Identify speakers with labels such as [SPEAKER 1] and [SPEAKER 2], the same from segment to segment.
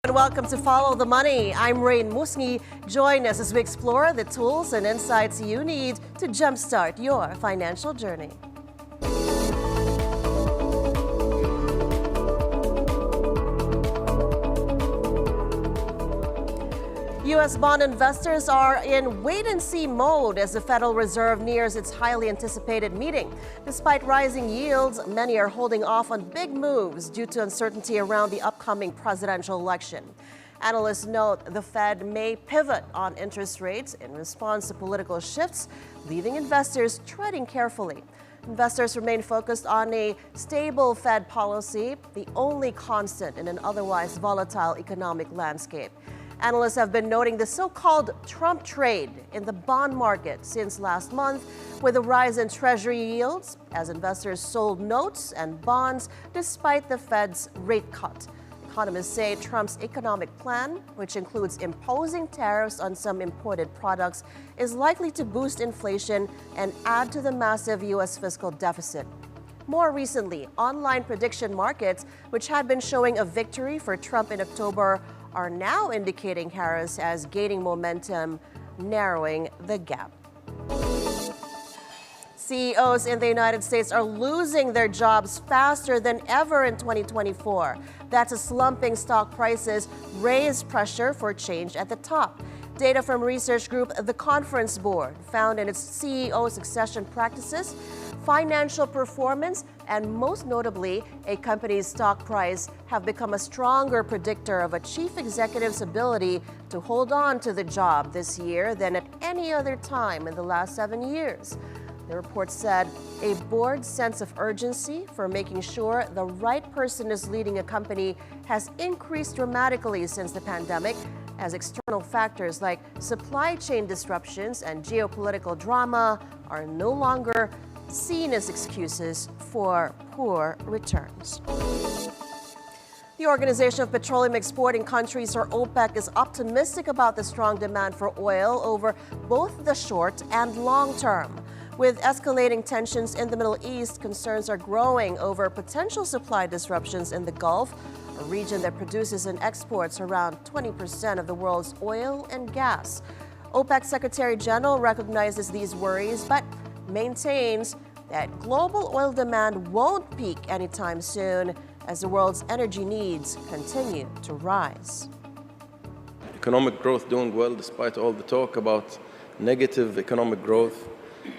[SPEAKER 1] And welcome to Follow the Money. I'm Raine Musñgi. Join us as we explore the tools and insights you need to jumpstart your financial journey. U.S. bond investors are in wait-and-see mode as the Federal Reserve nears its highly anticipated meeting. Despite rising yields, many are holding off on big moves due to uncertainty around the upcoming presidential election. Analysts note the Fed may pivot on interest rates in response to political shifts, leaving investors treading carefully. Investors remain focused on a stable Fed policy, the only constant in an otherwise volatile economic landscape. Analysts have been noting the so-called Trump trade in the bond market since last month, with a rise in Treasury yields as investors sold notes and bonds despite the Fed's rate cut. Economists say Trump's economic plan, which includes imposing tariffs on some imported products, is likely to boost inflation and add to the massive U.S. fiscal deficit. More recently, online prediction markets, which had been showing a victory for Trump in October, are now indicating Harris as gaining momentum, narrowing the gap. CEOs in the United States are losing their jobs faster than ever in 2024. That's as slumping stock prices raise pressure for change at the top. Data from research group The Conference Board found in its CEO succession practices, financial performance, and most notably, a company's stock price have become a stronger predictor of a chief executive's ability to hold on to the job this year than at any other time in the last 7 years. The report said a board's sense of urgency for making sure the right person is leading a company has increased dramatically since the pandemic, as external factors like supply chain disruptions and geopolitical drama are no longer seen as excuses for poor returns. The Organization of Petroleum Exporting Countries, or OPEC, is optimistic about the strong demand for oil over both the short and long term. With escalating tensions in the Middle East, concerns are growing over potential supply disruptions in the Gulf, a region that produces and exports around 20% of the world's oil and gas. OPEC Secretary General recognizes these worries, but maintains that global oil demand won't peak anytime soon as the world's energy needs continue to rise.
[SPEAKER 2] Economic growth doing well despite all the talk about negative economic growth.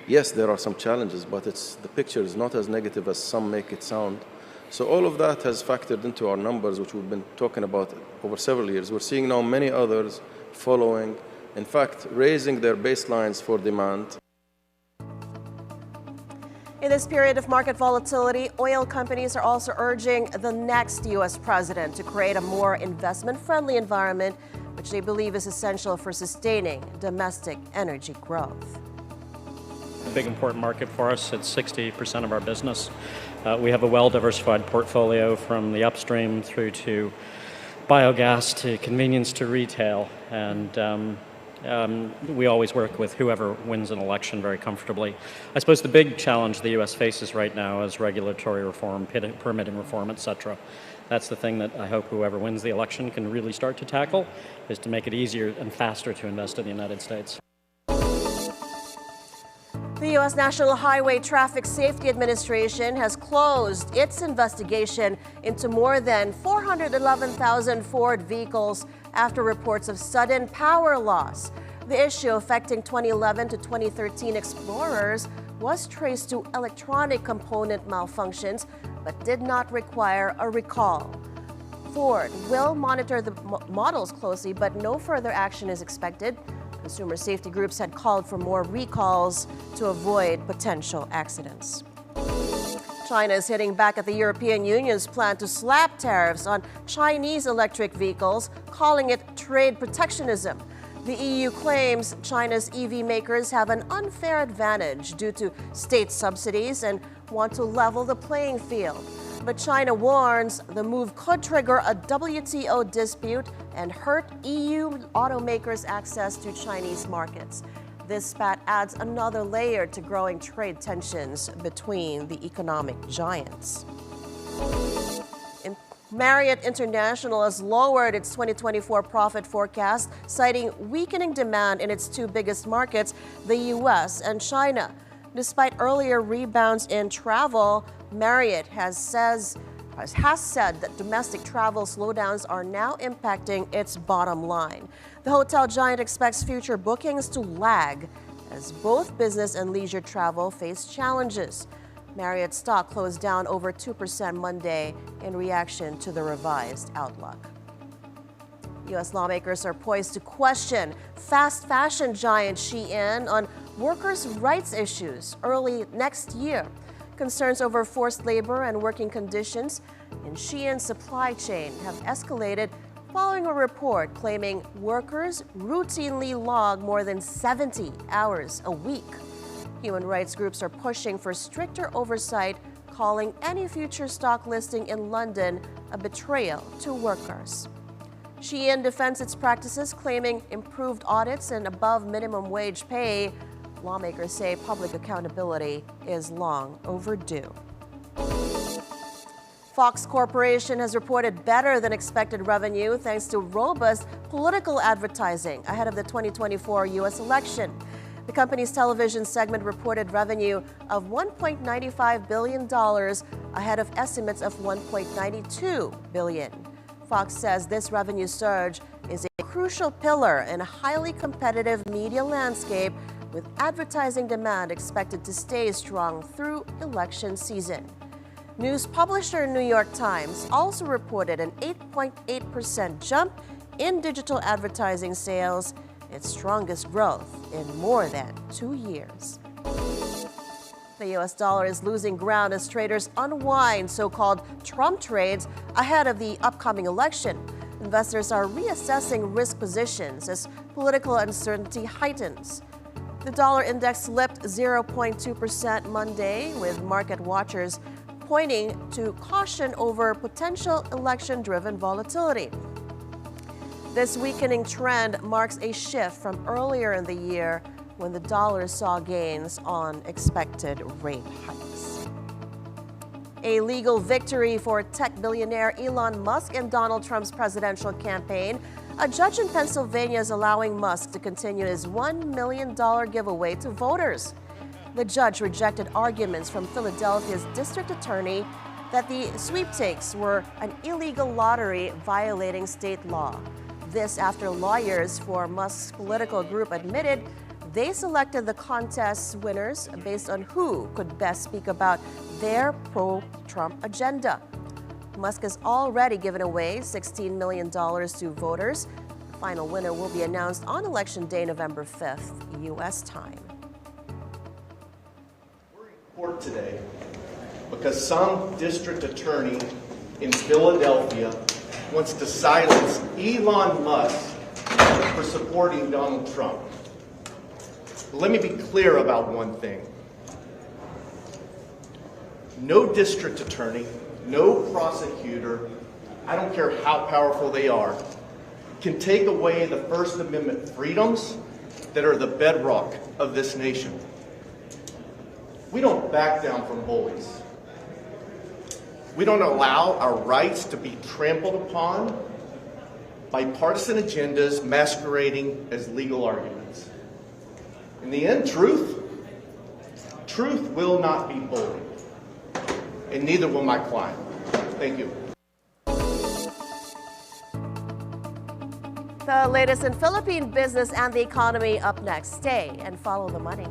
[SPEAKER 2] Yes, there are some challenges, but the picture is not as negative as some make it sound. So all of that has factored into our numbers, which we've been talking about over several years. We're seeing now many others following, in fact, raising their baselines for demand.
[SPEAKER 1] In this period of market volatility, oil companies are also urging the next U.S. president to create a more investment-friendly environment, which they believe is essential for sustaining domestic energy growth.
[SPEAKER 3] A big important market for us. It's 60% of our business. We have a well-diversified portfolio from the upstream through to biogas to convenience to retail, and we always work with whoever wins an election very comfortably. I suppose the big challenge the U.S. faces right now is regulatory reform, permitting reform, etc. That's the thing that I hope whoever wins the election can really start to tackle, is to make it easier and faster to invest in the United States.
[SPEAKER 1] The U.S. National Highway Traffic Safety Administration has closed its investigation into more than 411,000 Ford vehicles after reports of sudden power loss. The issue affecting 2011 to 2013 Explorers was traced to electronic component malfunctions, but did not require a recall. Ford will monitor the models closely, but no further action is expected. Consumer safety groups had called for more recalls to avoid potential accidents. China is hitting back at the European Union's plan to slap tariffs on Chinese electric vehicles, calling it trade protectionism. The EU claims China's EV makers have an unfair advantage due to state subsidies and want to level the playing field. But China warns the move could trigger a WTO dispute and hurt EU automakers' access to Chinese markets. This spat adds another layer to growing trade tensions between the economic giants. Marriott International has lowered its 2024 profit forecast, citing weakening demand in its two biggest markets, the U.S. and China. Despite earlier rebounds in travel, Marriott has said that domestic travel slowdowns are now impacting its bottom line. The hotel giant expects future bookings to lag as both business and leisure travel face challenges. Marriott stock closed down over 2% Monday in reaction to the revised outlook. U.S. lawmakers are poised to question fast fashion giant Shein on workers' rights issues early next year. Concerns over forced labor and working conditions in Shein's supply chain have escalated following a report claiming workers routinely log more than 70 hours a week. Human rights groups are pushing for stricter oversight, calling any future stock listing in London a betrayal to workers. Shein defends its practices, claiming improved audits and above minimum wage pay. Lawmakers say public accountability is long overdue. Fox Corporation has reported better than expected revenue thanks to robust political advertising ahead of the 2024 U.S. election. The company's television segment reported revenue of $1.95 billion ahead of estimates of $1.92 billion. Fox says this revenue surge is a crucial pillar in a highly competitive media landscape, with advertising demand expected to stay strong through election season. News publisher New York Times also reported an 8.8% jump in digital advertising sales, its strongest growth in more than 2 years. The U.S. dollar is losing ground as traders unwind so-called Trump trades ahead of the upcoming election. Investors are reassessing risk positions as political uncertainty heightens. The dollar index slipped 0.2% Monday, with market watchers pointing to caution over potential election-driven volatility. This weakening trend marks a shift from earlier in the year when the dollar saw gains on expected rate hikes. A legal victory for tech billionaire Elon Musk and Donald Trump's presidential campaign. A judge in Pennsylvania is allowing Musk to continue his $1 million giveaway to voters. The judge rejected arguments from Philadelphia's district attorney that the sweepstakes were an illegal lottery violating state law. This after lawyers for Musk's political group admitted they selected the contest's winners based on who could best speak about their pro-Trump agenda. Musk has already given away $16 million to voters. The final winner will be announced on Election Day, November 5th, U.S. time.
[SPEAKER 4] We're in court today because some district attorney in Philadelphia wants to silence Elon Musk for supporting Donald Trump. Let me be clear about one thing. No district attorney, no prosecutor, I don't care how powerful they are, can take away the First Amendment freedoms that are the bedrock of this nation. We don't back down from bullies. We don't allow our rights to be trampled upon by partisan agendas masquerading as legal arguments. In the end, truth will not be bullied, and neither will my client. Thank you.
[SPEAKER 1] The latest in Philippine business and the economy up next. Stay and follow the money.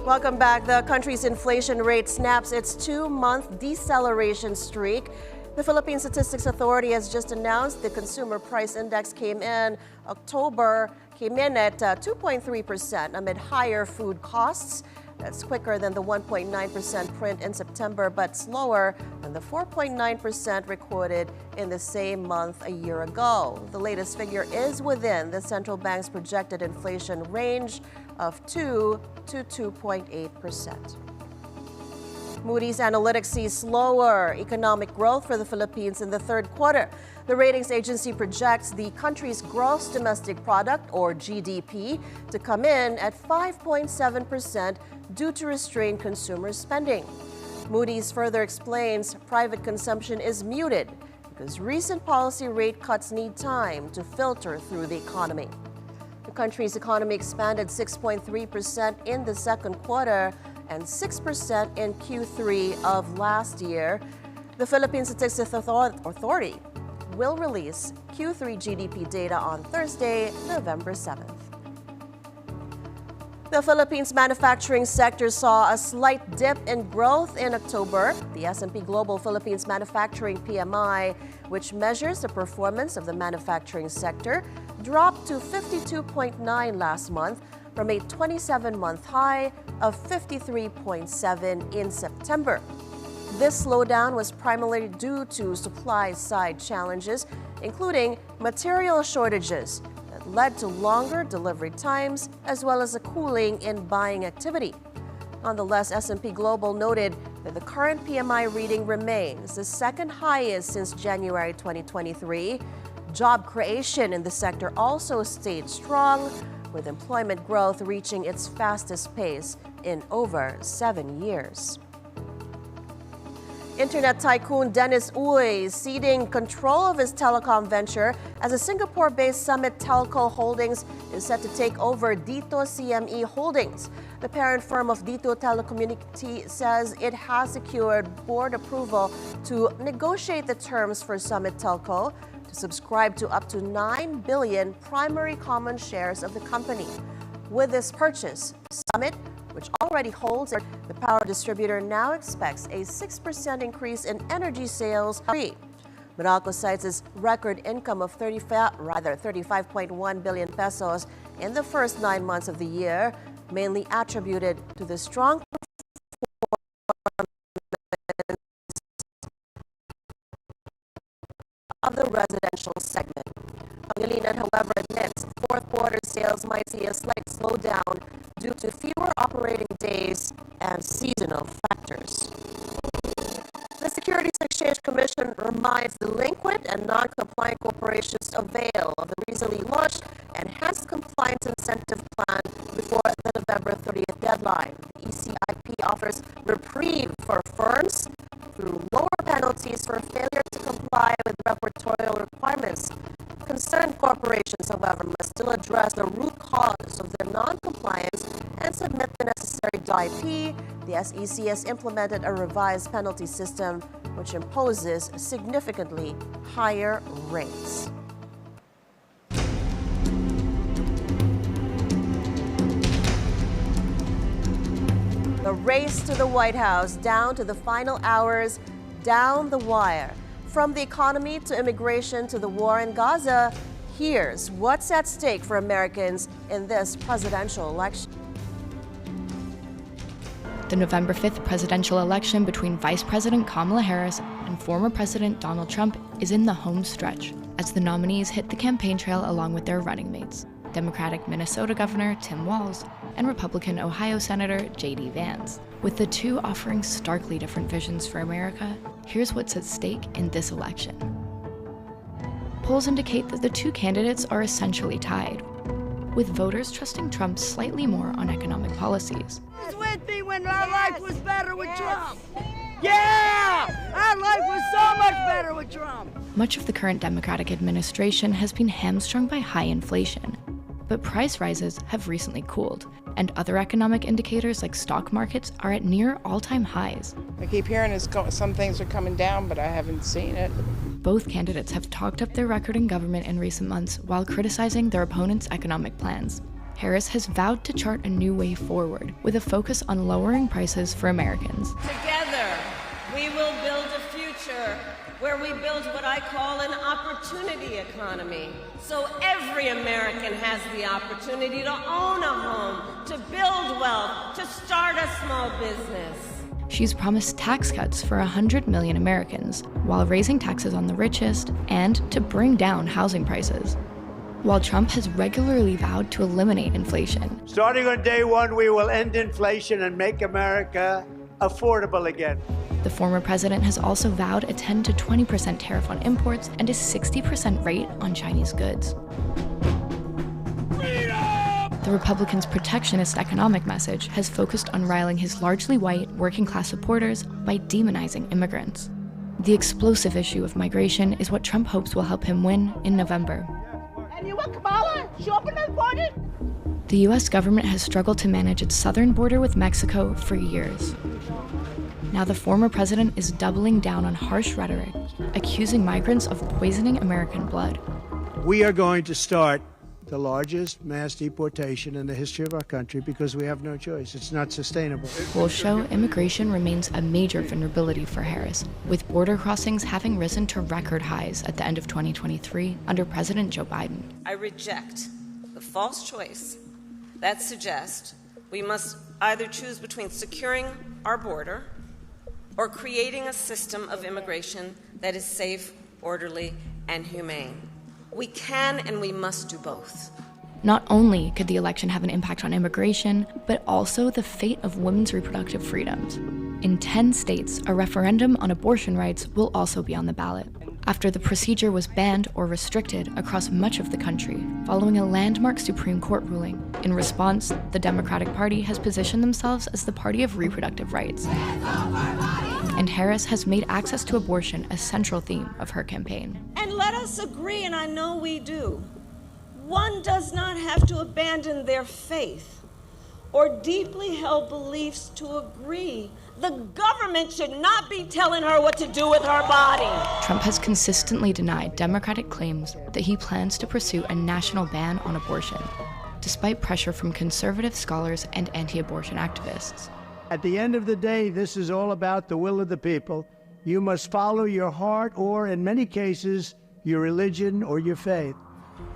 [SPEAKER 1] Welcome back. The country's inflation rate snaps its 2-month deceleration streak. The Philippine Statistics Authority has just announced the Consumer Price Index came in at 2.3% amid higher food costs. That's quicker than the 1.9% print in September, but slower than the 4.9% recorded in the same month a year ago. The latest figure is within the central bank's projected inflation range of 2 to 2.8%. Moody's Analytics sees slower economic growth for the Philippines in the third quarter. The ratings agency projects the country's gross domestic product, or GDP, to come in at 5.7% due to restrained consumer spending. Moody's further explains private consumption is muted because recent policy rate cuts need time to filter through the economy. The country's economy expanded 6.3% in the second quarter and 6% in Q3 of last year. The Philippine Statistics Authority will release Q3 GDP data on Thursday, November 7th. The Philippines manufacturing sector saw a slight dip in growth in October. The S&P Global Philippines Manufacturing PMI, which measures the performance of the manufacturing sector, dropped to 52.9 last month from a 27-month high of 53.7 in September. This slowdown was primarily due to supply-side challenges, including material shortages that led to longer delivery times, as well as a cooling in buying activity. Nonetheless, S&P Global noted that the current PMI reading remains the second highest since January 2023. Job creation in the sector also stayed strong, with employment growth reaching its fastest pace in over 7 years. Internet tycoon Dennis Uy is ceding control of his telecom venture as a Singapore-based Summit Telco Holdings is set to take over Dito CME Holdings. The parent firm of Dito Telecommunity says it has secured board approval to negotiate the terms for Summit Telco to subscribe to up to 9 billion primary common shares of the company. With this purchase, Summit, which already holds the power distributor, now expects a 6% increase in energy sales. Meralco cites its record income of 35.1 billion pesos in the first 9 months of the year, mainly attributed to the strong of the residential segment. Pangilinan, however, admits fourth quarter sales might see a slight slowdown due to fewer operating days and seasonal factors. The Securities and Exchange Commission reminds delinquent and non-compliant corporations to avail of the recently launched Enhanced Compliance Incentive Plan before the November 30th deadline. The ECIP offers reprieve for firms through lower penalties for failure to comply with reportorial requirements. Concerned corporations, however, must still address the root cause of their non-compliance and submit the necessary DIP. The SEC has implemented a revised penalty system which imposes significantly higher rates. The race to the White House, down to the final hours, down the wire. From the economy to immigration to the war in Gaza, here's what's at stake for Americans in this presidential election.
[SPEAKER 5] The November 5th presidential election between Vice President Kamala Harris and former President Donald Trump is in the home stretch as the nominees hit the campaign trail along with their running mates, Democratic Minnesota Governor Tim Walz and Republican Ohio Senator J.D. Vance. With the two offering starkly different visions for America, here's what's at stake in this election. Polls indicate that the two candidates are essentially tied, with voters trusting Trump slightly more on economic policies.
[SPEAKER 6] It was with me when our life was better with Trump. Yeah! Our life was so much better with Trump.
[SPEAKER 5] Much of the current Democratic administration has been hamstrung by high inflation, but price rises have recently cooled, and other economic indicators like stock markets are at near all-time highs.
[SPEAKER 7] I keep hearing some things are coming down, but I haven't seen it.
[SPEAKER 5] Both candidates have talked up their record in government in recent months while criticizing their opponents' economic plans. Harris has vowed to chart a new way forward with a focus on lowering prices for Americans.
[SPEAKER 8] Together, we will build a future where we build what I call an opportunity economy. So every American has the opportunity to own a home, to build wealth, to start a small business.
[SPEAKER 5] She's promised tax cuts for 100 million Americans, while raising taxes on the richest and to bring down housing prices. While Trump has regularly vowed to eliminate inflation.
[SPEAKER 9] Starting on day one, we will end inflation and make America affordable again.
[SPEAKER 5] The former president has also vowed a 10 to 20% tariff on imports and a 60% rate on Chinese goods. The Republicans' protectionist economic message has focused on riling his largely white, working-class supporters by demonizing immigrants. The explosive issue of migration is what Trump hopes will help him win in November.
[SPEAKER 6] And you want Kamala? She opened the border?
[SPEAKER 5] The U.S. government has struggled to manage its southern border with Mexico for years. Now the former president is doubling down on harsh rhetoric, accusing migrants of poisoning American blood.
[SPEAKER 9] We are going to start the largest mass deportation in the history of our country because we have no choice. It's not sustainable.
[SPEAKER 5] Polls show immigration remains a major vulnerability for Harris, with border crossings having risen to record highs at the end of 2023 under President Joe Biden.
[SPEAKER 8] I reject the false choice that suggests we must either choose between securing our border or creating a system of immigration that is safe, orderly, and humane. We can and we must do both.
[SPEAKER 5] Not only could the election have an impact on immigration, but also the fate of women's reproductive freedoms. In 10 states, a referendum on abortion rights will also be on the ballot, after the procedure was banned or restricted across much of the country, following a landmark Supreme Court ruling. In response, the Democratic Party has positioned themselves as the party of reproductive rights. And Harris has made access to abortion a central theme of her campaign.
[SPEAKER 8] And let us agree, and I know we do, one does not have to abandon their faith or deeply held beliefs to agree. The government should not be telling her what to do with her body.
[SPEAKER 5] Trump has consistently denied Democratic claims that he plans to pursue a national ban on abortion, despite pressure from conservative scholars and anti-abortion activists.
[SPEAKER 9] At the end of the day, this is all about the will of the people. You must follow your heart or, in many cases, your religion or your faith.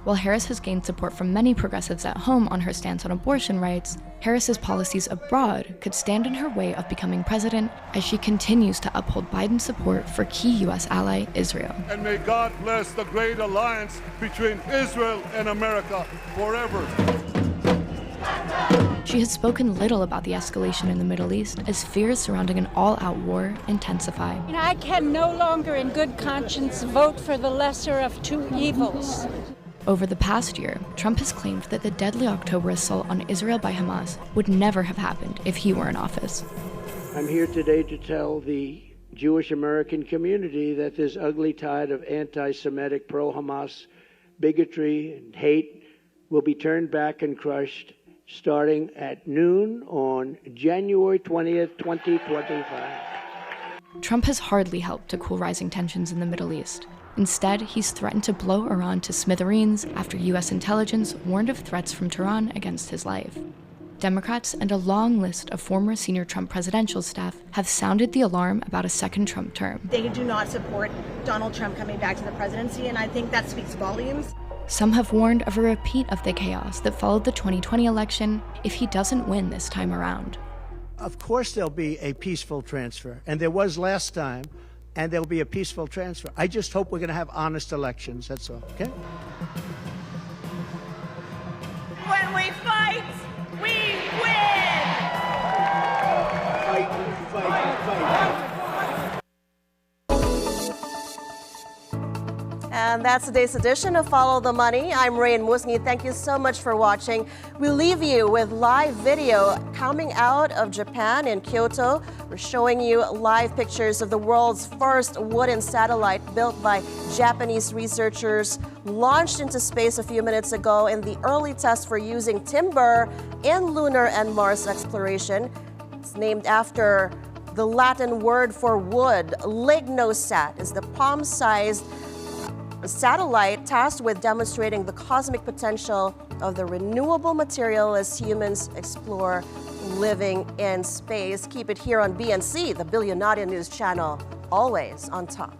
[SPEAKER 5] While Harris has gained support from many progressives at home on her stance on abortion rights, Harris's policies abroad could stand in her way of becoming president as she continues to uphold Biden's support for key U.S. ally Israel.
[SPEAKER 10] And may God bless the great alliance between Israel and America forever.
[SPEAKER 5] She has spoken little about the escalation in the Middle East as fears surrounding an all-out war intensify.
[SPEAKER 11] I can no longer in good conscience vote for the lesser of two evils.
[SPEAKER 5] Over the past year, Trump has claimed that the deadly October assault on Israel by Hamas would never have happened if he were in office.
[SPEAKER 9] I'm here today to tell the Jewish American community that this ugly tide of anti-Semitic, pro-Hamas bigotry and hate will be turned back and crushed starting at noon on January 20th, 2025.
[SPEAKER 5] Trump has hardly helped to cool rising tensions in the Middle East. Instead, he's threatened to blow Iran to smithereens after U.S. intelligence warned of threats from Tehran against his life. Democrats and a long list of former senior Trump presidential staff have sounded the alarm about a second Trump term.
[SPEAKER 12] They do not support Donald Trump coming back to the presidency, and I think that speaks volumes.
[SPEAKER 5] Some have warned of a repeat of the chaos that followed the 2020 election if he doesn't win this time around.
[SPEAKER 9] Of course there'll be a peaceful transfer, and there was last time, and there'll be a peaceful transfer. I just hope we're going to have honest elections, that's all, okay?
[SPEAKER 8] When we fight, we win!
[SPEAKER 9] Fight, fight, fight.
[SPEAKER 1] And that's today's edition of Follow the Money. I'm Raine Musñgi. Thank you so much for watching. We leave you with live video coming out of Japan in Kyoto. We're showing you live pictures of the world's first wooden satellite built by Japanese researchers, launched into space a few minutes ago in the early test for using timber in lunar and Mars exploration. It's named after the Latin word for wood. Lignosat is the palm-sized satellite tasked with demonstrating the cosmic potential of the renewable material as humans explore living in space. Keep it here on BNC, the Billionario News Channel, always on top.